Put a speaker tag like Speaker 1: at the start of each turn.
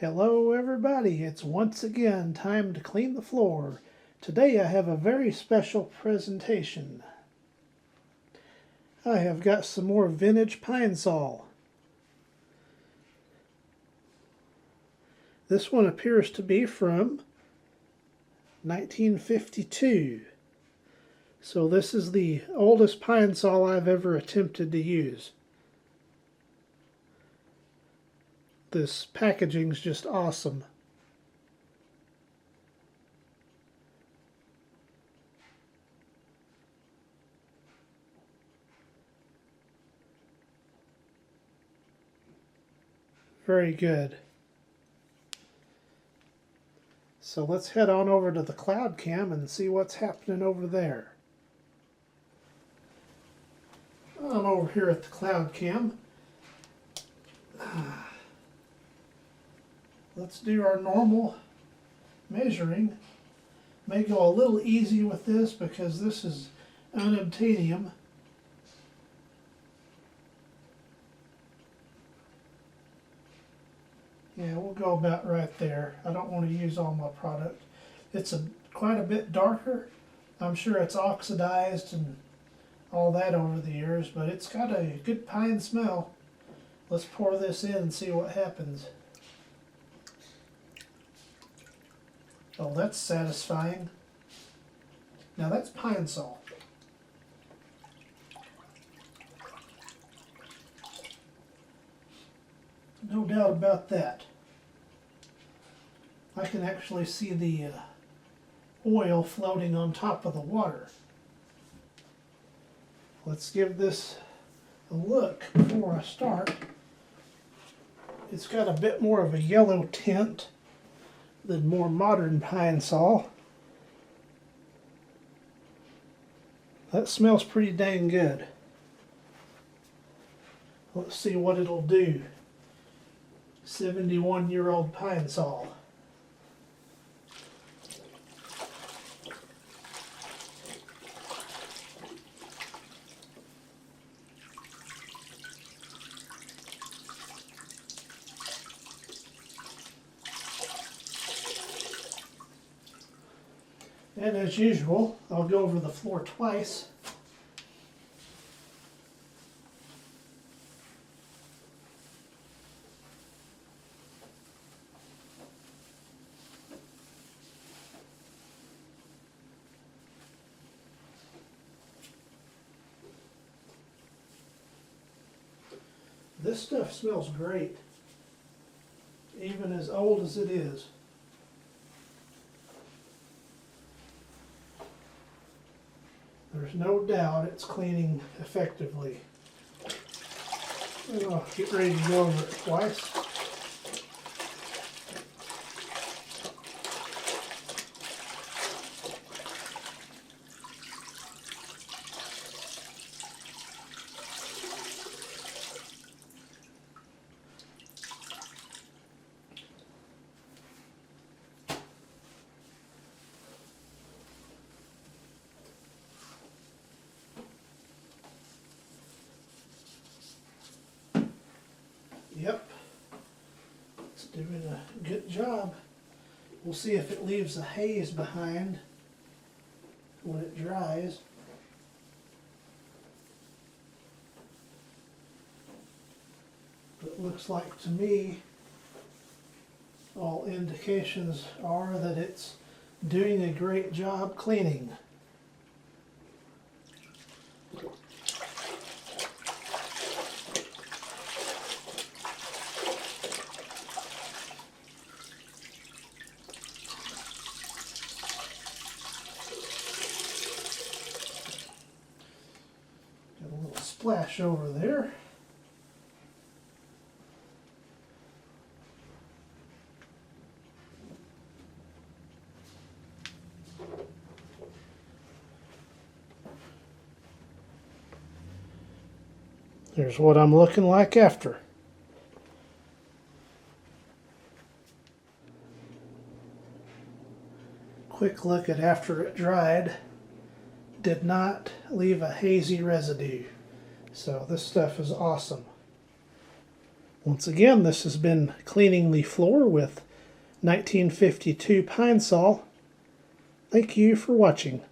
Speaker 1: Hello everybody, it's once again time to clean the floor. Today I have a very special presentation. I have got some more vintage pine sol. This one appears to be from 1952. So this is the oldest pine sol I've ever attempted to use. This packaging's just awesome. Very good. So let's head on over to the cloud cam and see what's happening over there. I'm over here at the cloud cam. Let's do our normal measuring. May go a little easy with this because this is unobtainium. Yeah, we'll go about right there. I don't want to use all my product. It's quite a bit darker. I'm sure it's oxidized and all that over the years, but it's got a good pine smell. Let's pour this in and see what happens. Oh, that's satisfying. Now that's pine sol. No doubt about that. I can actually see the oil floating on top of the water. Let's give this a look before I start. It's got a bit more of a yellow tint than more modern pine sol. That smells pretty dang good. Let's see what it'll do. 71-year-old pine sol. And as usual, I'll go over the floor twice. This stuff smells great, even as old as it is. There's no doubt it's cleaning effectively. I'll get ready to go over it twice. Yep, it's doing a good job. We'll see if it leaves a haze behind when it dries. But it looks like to me all indications are that it's doing a great job cleaning. Splash over there. There's what I'm looking like after. Quick look at after it dried. Did not leave a hazy residue. So this stuff is awesome. Once again, this has been cleaning the floor with 1952 Pine Sol. Thank you for watching.